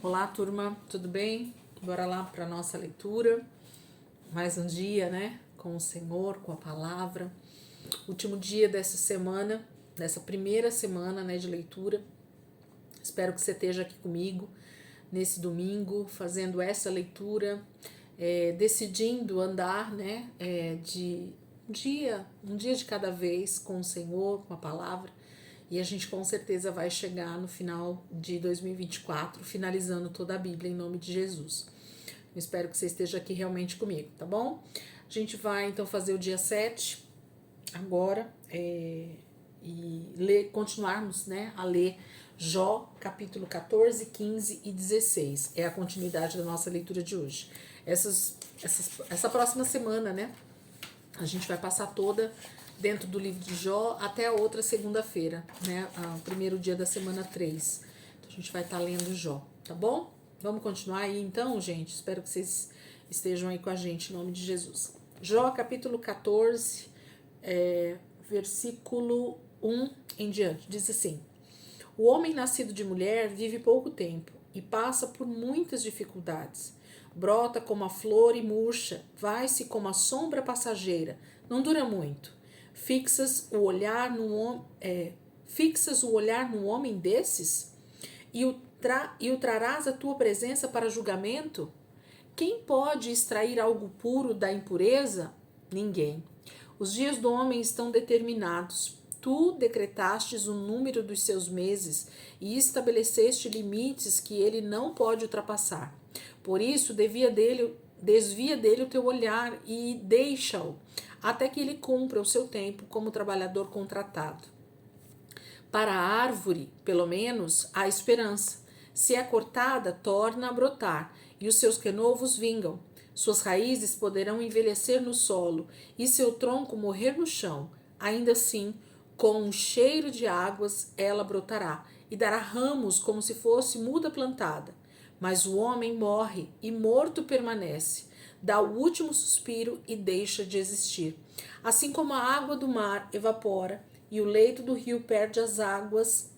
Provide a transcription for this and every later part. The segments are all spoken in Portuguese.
Olá, turma, tudo bem? Bora lá para nossa leitura. Mais um dia, né? Com o Senhor, com a palavra. Último dia dessa semana, dessa primeira semana, né, de leitura. Espero que você esteja aqui comigo nesse domingo, fazendo essa leitura, decidindo andar, né, de um dia de cada vez com o Senhor, com a palavra. E a gente com certeza vai chegar no final de 2024, finalizando toda a Bíblia em nome de Jesus. Eu espero que você esteja aqui realmente comigo, tá bom? A gente vai então fazer o dia 7 agora e continuarmos, né, a ler Jó, capítulo 14, 15 e 16. É a continuidade da nossa leitura de hoje. Essa próxima semana, né, a gente vai passar toda dentro do livro de Jó até a outra segunda-feira, né? O primeiro dia da semana 3. Então a gente vai estar lendo Jó, tá bom? Vamos continuar aí então, gente? Espero que vocês estejam aí com a gente, em nome de Jesus. Jó, capítulo 14, versículo 1 em diante, diz assim: O homem nascido de mulher vive pouco tempo e passa por muitas dificuldades. Brota como a flor e murcha, vai-se como a sombra passageira, não dura muito. Fixas o olhar no homem desses e o trarás à tua presença para julgamento? Quem pode extrair algo puro da impureza? Ninguém. Os dias do homem estão determinados. Tu decretastes o número dos seus meses e estabeleceste limites que ele não pode ultrapassar. Por isso, desvia dele o teu olhar e deixa-o, até que ele cumpra o seu tempo como trabalhador contratado. Para a árvore, pelo menos, há esperança. Se é cortada, torna a brotar, e os seus renovos vingam. Suas raízes poderão envelhecer no solo, e seu tronco morrer no chão. Ainda assim, com um cheiro de águas, ela brotará, e dará ramos como se fosse muda plantada. Mas o homem morre, e morto permanece. Dá o último suspiro e deixa de existir. Assim como a água do mar evapora, e o leito do rio perde as águas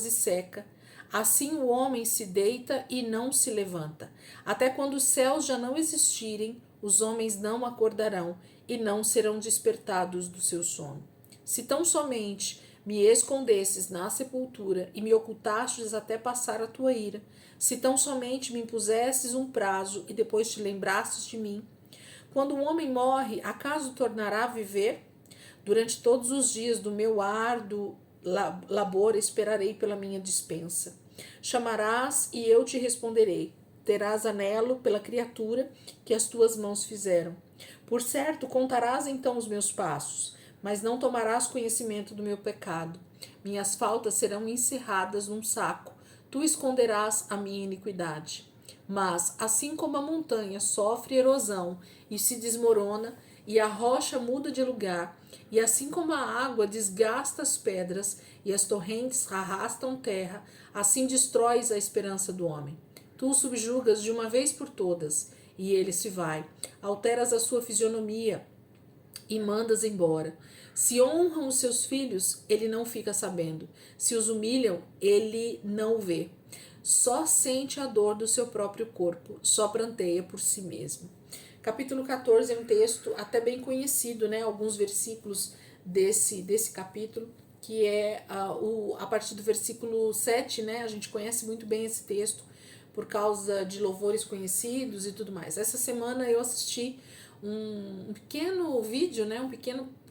e seca, assim o homem se deita e não se levanta. Até quando os céus já não existirem, os homens não acordarão e não serão despertados do seu sono. Se tão somente me escondesses na sepultura e me ocultastes até passar a tua ira, se tão somente me impusesses um prazo e depois te lembrastes de mim, quando um homem morre, acaso tornará a viver? Durante todos os dias do meu árduo labor esperarei pela minha dispensa. Chamarás e eu te responderei. Terás anelo pela criatura que as tuas mãos fizeram. Por certo, contarás então os meus passos, mas não tomarás conhecimento do meu pecado. Minhas faltas serão encerradas num saco. Tu esconderás a minha iniquidade. Mas, assim como a montanha sofre erosão e se desmorona, e a rocha muda de lugar, e assim como a água desgasta as pedras e as torrentes arrastam terra, assim destróis a esperança do homem. Tu o subjugas de uma vez por todas, e ele se vai. Alteras a sua fisionomia e mandas embora. Se honram os seus filhos, ele não fica sabendo. Se os humilham, ele não vê. Só sente a dor do seu próprio corpo, só pranteia por si mesmo. Capítulo 14 é um texto até bem conhecido, né? Alguns versículos desse capítulo, que é a partir do versículo 7, né? A gente conhece muito bem esse texto por causa de louvores conhecidos e tudo mais. Essa semana eu assisti um pequeno vídeo, né?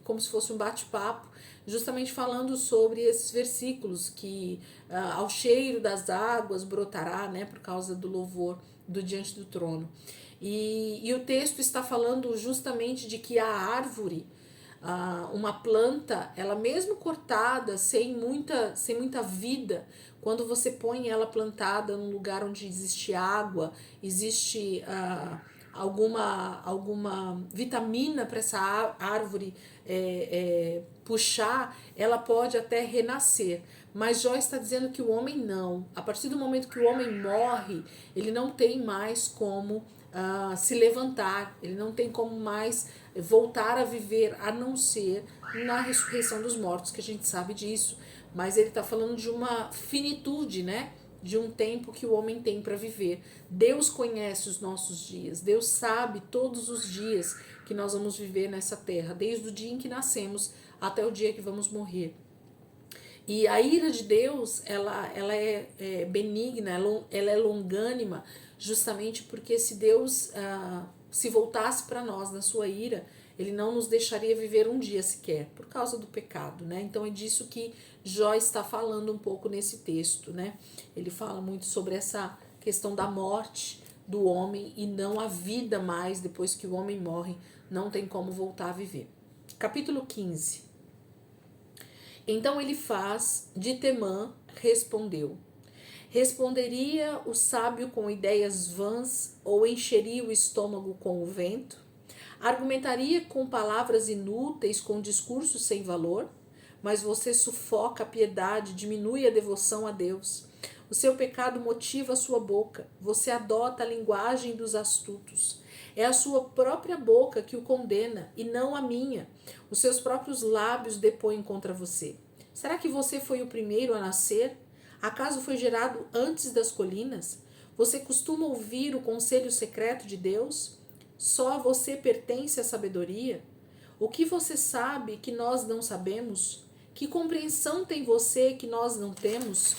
Como se fosse um bate-papo, justamente falando sobre esses versículos que ao cheiro das águas brotará, né? Por causa do louvor do diante do trono. E o texto está falando justamente de que a árvore, uma planta, ela mesmo cortada, sem muita vida, quando você põe ela plantada num lugar onde existe água, existe alguma vitamina para essa árvore puxar, ela pode até renascer. Mas Jó está dizendo que o homem não. A partir do momento que o homem morre, ele não tem mais como se levantar, ele não tem como mais voltar a viver, a não ser na ressurreição dos mortos, que a gente sabe disso. Mas ele está falando de uma finitude, né? de um tempo que o homem tem para viver. Deus conhece os nossos dias, Deus sabe todos os dias que nós vamos viver nessa terra, desde o dia em que nascemos até o dia que vamos morrer. E a ira de Deus, ela é benigna, ela é longânima, justamente porque se Deus se voltasse para nós na sua ira, ele não nos deixaria viver um dia sequer, por causa do pecado, né? Então é disso que Jó está falando um pouco nesse texto, né? Ele fala muito sobre essa questão da morte do homem e não a vida mais, depois que o homem morre, não tem como voltar a viver. Capítulo 15. Então Elifaz de Temã respondeu: responderia o sábio com ideias vãs ou encheria o estômago com o vento? Argumentaria com palavras inúteis, com discursos sem valor? Mas você sufoca a piedade, diminui a devoção a Deus. O seu pecado motiva a sua boca. Você adota a linguagem dos astutos. É a sua própria boca que o condena, e não a minha. Os seus próprios lábios depõem contra você. Será que você foi o primeiro a nascer? Acaso foi gerado antes das colinas? Você costuma ouvir o conselho secreto de Deus? Só a você pertence a sabedoria? O que você sabe que nós não sabemos? Que compreensão tem você que nós não temos?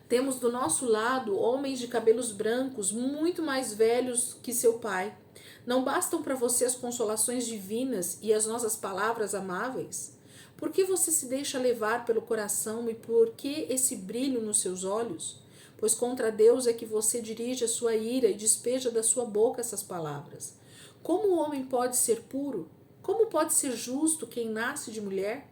Temos do nosso lado homens de cabelos brancos, muito mais velhos que seu pai. Não bastam para você as consolações divinas e as nossas palavras amáveis? Por que você se deixa levar pelo coração e por que esse brilho nos seus olhos? Pois contra Deus é que você dirige a sua ira e despeja da sua boca essas palavras. Como o homem pode ser puro? Como pode ser justo quem nasce de mulher?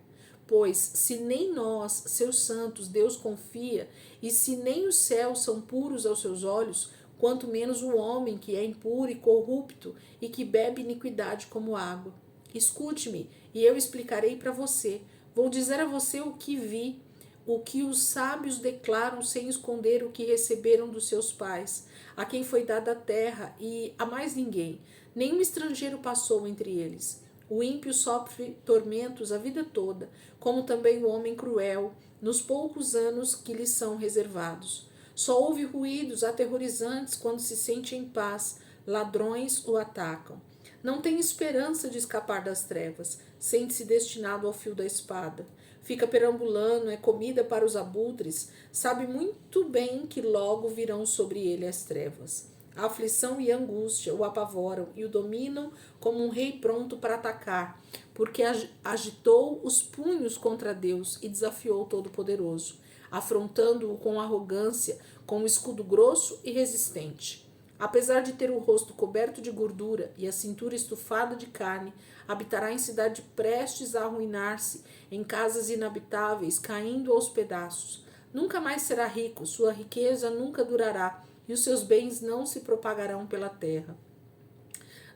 Pois se nem nós, seus santos, Deus confia, e se nem os céus são puros aos seus olhos, quanto menos o homem que é impuro e corrupto e que bebe iniquidade como água. Escute-me, e eu explicarei para você. Vou dizer a você o que vi, o que os sábios declaram sem esconder o que receberam dos seus pais, a quem foi dada a terra e a mais ninguém. Nenhum estrangeiro passou entre eles. O ímpio sofre tormentos a vida toda, como também o homem cruel, nos poucos anos que lhe são reservados. Só ouve ruídos aterrorizantes quando se sente em paz, ladrões o atacam. Não tem esperança de escapar das trevas, sente-se destinado ao fio da espada. Fica perambulando, é comida para os abutres, sabe muito bem que logo virão sobre ele as trevas. A aflição e a angústia o apavoram e o dominam como um rei pronto para atacar, porque agitou os punhos contra Deus e desafiou o Todo-Poderoso, afrontando-o com arrogância, com um escudo grosso e resistente. Apesar de ter o rosto coberto de gordura e a cintura estufada de carne, habitará em cidade prestes a arruinar-se, em casas inabitáveis, caindo aos pedaços. Nunca mais será rico, sua riqueza nunca durará, e os seus bens não se propagarão pela terra.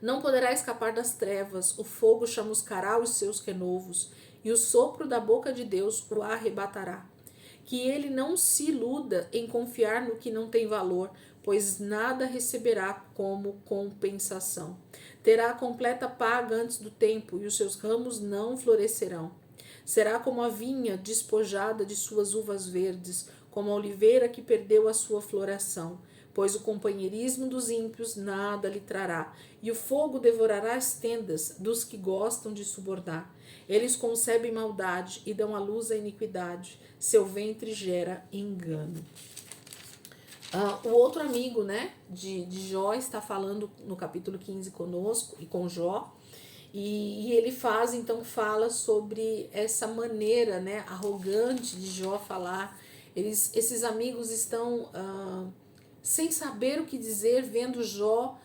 Não poderá escapar das trevas, o fogo chamuscará os seus renovos, e o sopro da boca de Deus o arrebatará. Que ele não se iluda em confiar no que não tem valor, pois nada receberá como compensação. Terá completa paga antes do tempo, e os seus ramos não florescerão. Será como a vinha despojada de suas uvas verdes, como a oliveira que perdeu a sua floração. Pois o companheirismo dos ímpios nada lhe trará, e o fogo devorará as tendas dos que gostam de subornar. Eles concebem maldade e dão à luz a iniquidade, seu ventre gera engano. O outro amigo, né, de Jó está falando no capítulo 15 conosco e com Jó, e ele fala sobre essa maneira, né, arrogante de Jó falar. Esses amigos estão sem saber o que dizer, vendo Jó,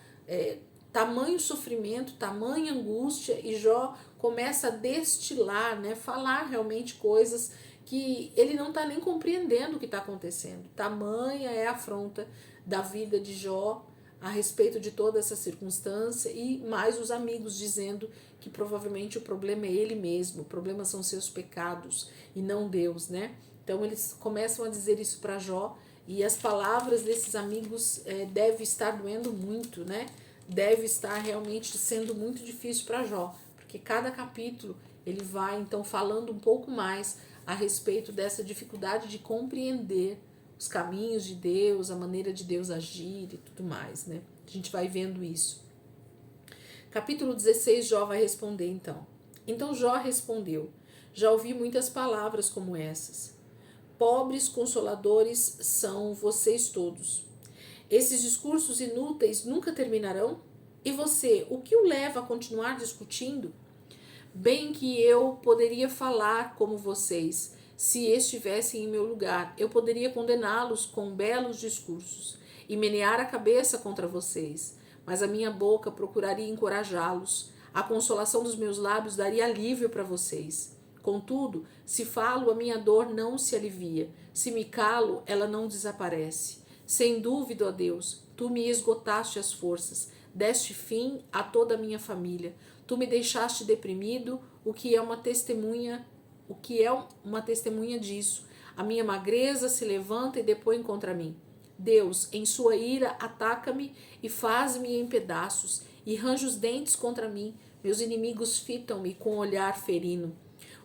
tamanho sofrimento, tamanha angústia, e Jó começa a destilar, né, falar realmente coisas que ele não está nem compreendendo o que está acontecendo. Tamanha é a afronta da vida de Jó a respeito de toda essa circunstância, e mais os amigos dizendo que provavelmente o problema é ele mesmo, o problema são seus pecados e não Deus, né? Então eles começam a dizer isso para Jó, e as palavras desses amigos devem estar doendo muito, né? Deve estar realmente sendo muito difícil para Jó, porque cada capítulo ele vai então falando um pouco mais a respeito dessa dificuldade de compreender os caminhos de Deus, a maneira de Deus agir e tudo mais, né? A gente vai vendo isso. Capítulo 16, Jó vai responder então. Então Jó respondeu: já ouvi muitas palavras como essas. Pobres consoladores são vocês todos. Esses discursos inúteis nunca terminarão? E você, o que o leva a continuar discutindo? Bem que eu poderia falar como vocês, se estivessem em meu lugar. Eu poderia condená-los com belos discursos e menear a cabeça contra vocês. Mas a minha boca procuraria encorajá-los. A consolação dos meus lábios daria alívio para vocês. Contudo, se falo, a minha dor não se alivia. Se me calo, ela não desaparece. Sem dúvida, ó Deus, tu me esgotaste as forças, deste fim a toda a minha família. Tu me deixaste deprimido, o que é uma testemunha disso. A minha magreza se levanta e depõe contra mim. Deus, em sua ira, ataca-me e faz-me em pedaços, e range os dentes contra mim. Meus inimigos fitam-me com olhar ferino.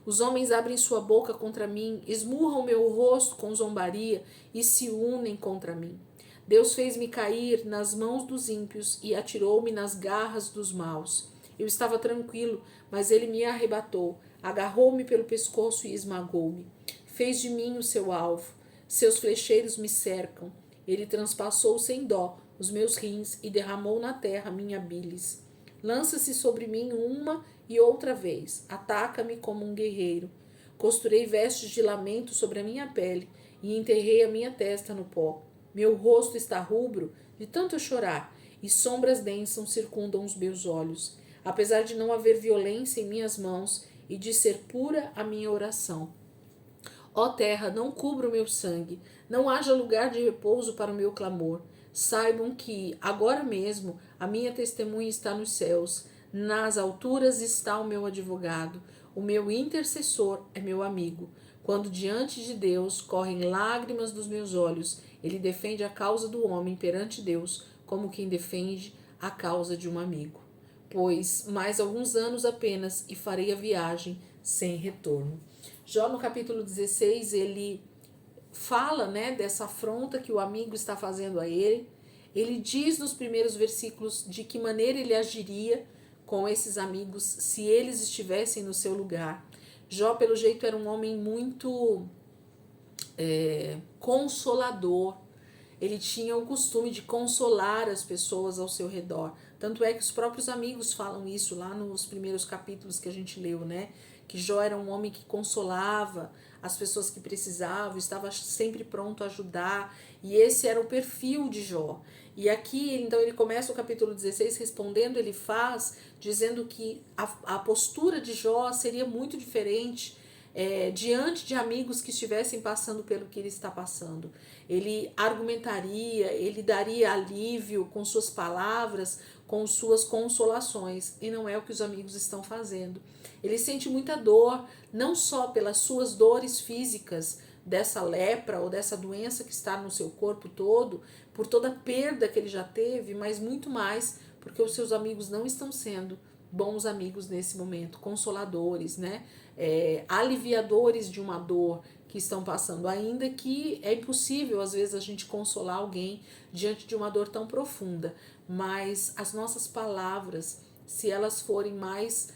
Os homens abrem sua boca contra mim, esmurram meu rosto com zombaria e se unem contra mim. Deus fez-me cair nas mãos dos ímpios e atirou-me nas garras dos maus. Eu estava tranquilo, mas ele me arrebatou, agarrou-me pelo pescoço e esmagou-me. Fez de mim o seu alvo. Seus flecheiros me cercam. Ele transpassou sem dó os meus rins e derramou na terra minha bilis. Lança-se sobre mim uma e outra vez. Ataca-me como um guerreiro. Costurei vestes de lamento sobre a minha pele e enterrei a minha testa no pó. Meu rosto está rubro de tanto eu chorar, e sombras densas circundam os meus olhos. Apesar de não haver violência em minhas mãos e de ser pura a minha oração. Ó terra, não cubra o meu sangue, não haja lugar de repouso para o meu clamor. Saibam que, agora mesmo, a minha testemunha está nos céus, nas alturas está o meu advogado, o meu intercessor é meu amigo. Quando diante de Deus correm lágrimas dos meus olhos, ele defende a causa do homem perante Deus, como quem defende a causa de um amigo. Pois mais alguns anos apenas e farei a viagem sem retorno. Jó no capítulo 16, ele fala, né, dessa afronta que o amigo está fazendo a ele. Ele diz nos primeiros versículos de que maneira ele agiria com esses amigos se eles estivessem no seu lugar. Jó, pelo jeito, era um homem muito consolador. Ele tinha o costume de consolar as pessoas ao seu redor. Tanto é que os próprios amigos falam isso lá nos primeiros capítulos que a gente leu, né? Que Jó era um homem que consolava as pessoas que precisavam, estava sempre pronto a ajudar, e esse era o perfil de Jó. E aqui, então, ele começa o capítulo 16 respondendo, ele faz, dizendo que a postura de Jó seria muito diferente diante de amigos que estivessem passando pelo que ele está passando. Ele argumentaria, ele daria alívio com suas palavras, com suas consolações, e não é o que os amigos estão fazendo. Ele sente muita dor, não só pelas suas dores físicas, dessa lepra ou dessa doença que está no seu corpo todo, por toda a perda que ele já teve, mas muito mais porque os seus amigos não estão sendo bons amigos nesse momento, consoladores, né? Aliviadores de uma dor que estão passando, ainda que é impossível às vezes a gente consolar alguém diante de uma dor tão profunda, mas as nossas palavras, se elas forem mais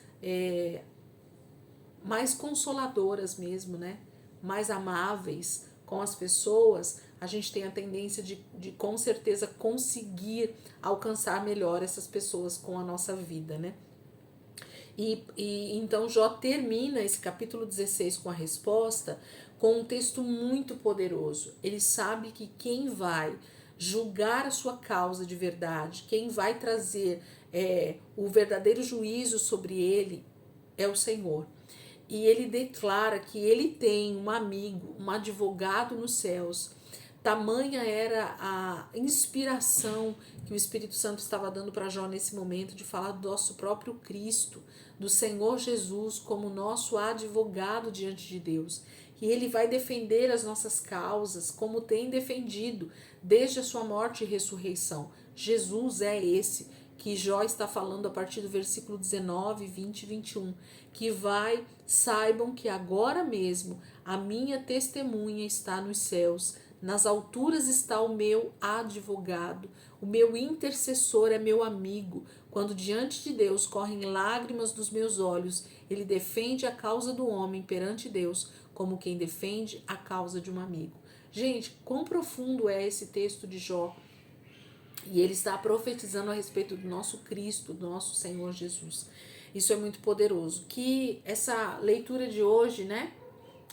consoladoras mesmo, né? Mais amáveis com as pessoas, a gente tem a tendência de com certeza conseguir alcançar melhor essas pessoas com a nossa vida, né? E então Jó termina esse capítulo 16 com a resposta, com um texto muito poderoso. Ele sabe que quem vai julgar a sua causa de verdade, quem vai trazer o verdadeiro juízo sobre ele é o Senhor. E ele declara que ele tem um amigo, um advogado nos céus. Tamanha era a inspiração que o Espírito Santo estava dando para Jó nesse momento de falar do nosso próprio Cristo, do Senhor Jesus como nosso advogado diante de Deus. E ele vai defender as nossas causas como tem defendido desde a sua morte e ressurreição. Jesus é esse que Jó está falando a partir do versículo 19, 20 e 21, que saibam que agora mesmo a minha testemunha está nos céus, Nas alturas está o meu advogado, o meu intercessor é meu amigo. Quando diante de Deus correm lágrimas dos meus olhos, ele defende a causa do homem perante Deus, como quem defende a causa de um amigo. Gente, quão profundo é esse texto de Jó? E ele está profetizando a respeito do nosso Cristo, do nosso Senhor Jesus. Isso é muito poderoso. Que essa leitura de hoje, né,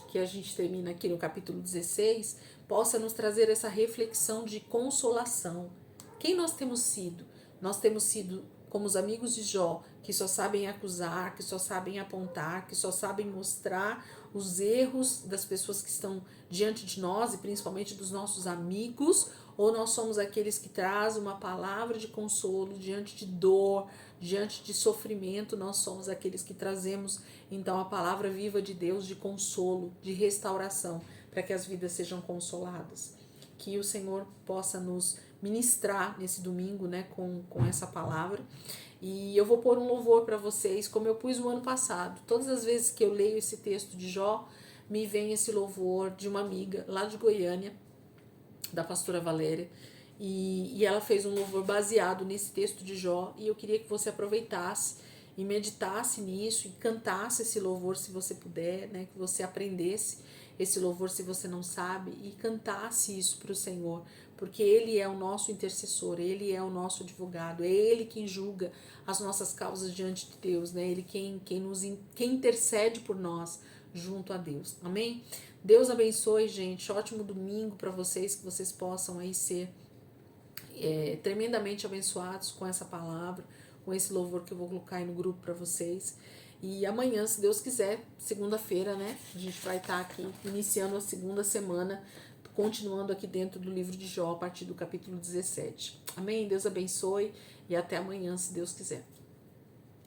que a gente termina aqui no capítulo 16, possa nos trazer essa reflexão de consolação. Quem nós temos sido? Nós temos sido como os amigos de Jó, que só sabem acusar, que só sabem apontar, que só sabem mostrar os erros das pessoas que estão diante de nós e principalmente dos nossos amigos, ou nós somos aqueles que trazem uma palavra de consolo diante de dor, diante de sofrimento, nós somos aqueles que trazemos então a palavra viva de Deus de consolo, de restauração, para que as vidas sejam consoladas. Que o Senhor possa nos ministrar nesse domingo, né, com essa palavra. E eu vou pôr um louvor para vocês, como eu pus o ano passado. Todas as vezes que eu leio esse texto de Jó, me vem esse louvor de uma amiga lá de Goiânia, da pastora Valéria, e ela fez um louvor baseado nesse texto de Jó, e eu queria que você aproveitasse e meditasse nisso e cantasse esse louvor se você puder, né? Que você aprendesse esse louvor se você não sabe e cantasse isso para o Senhor, porque Ele é o nosso intercessor, Ele é o nosso advogado, é Ele quem julga as nossas causas diante de Deus, né? Ele quem intercede por nós junto a Deus, amém? Deus abençoe, gente, ótimo domingo para vocês, que vocês possam aí ser tremendamente abençoados com essa palavra, com esse louvor que eu vou colocar aí no grupo para vocês. E amanhã, se Deus quiser, segunda-feira, né, a gente vai estar aqui iniciando a segunda semana, continuando aqui dentro do livro de Jó, a partir do capítulo 17. Amém? Deus abençoe e até amanhã, se Deus quiser.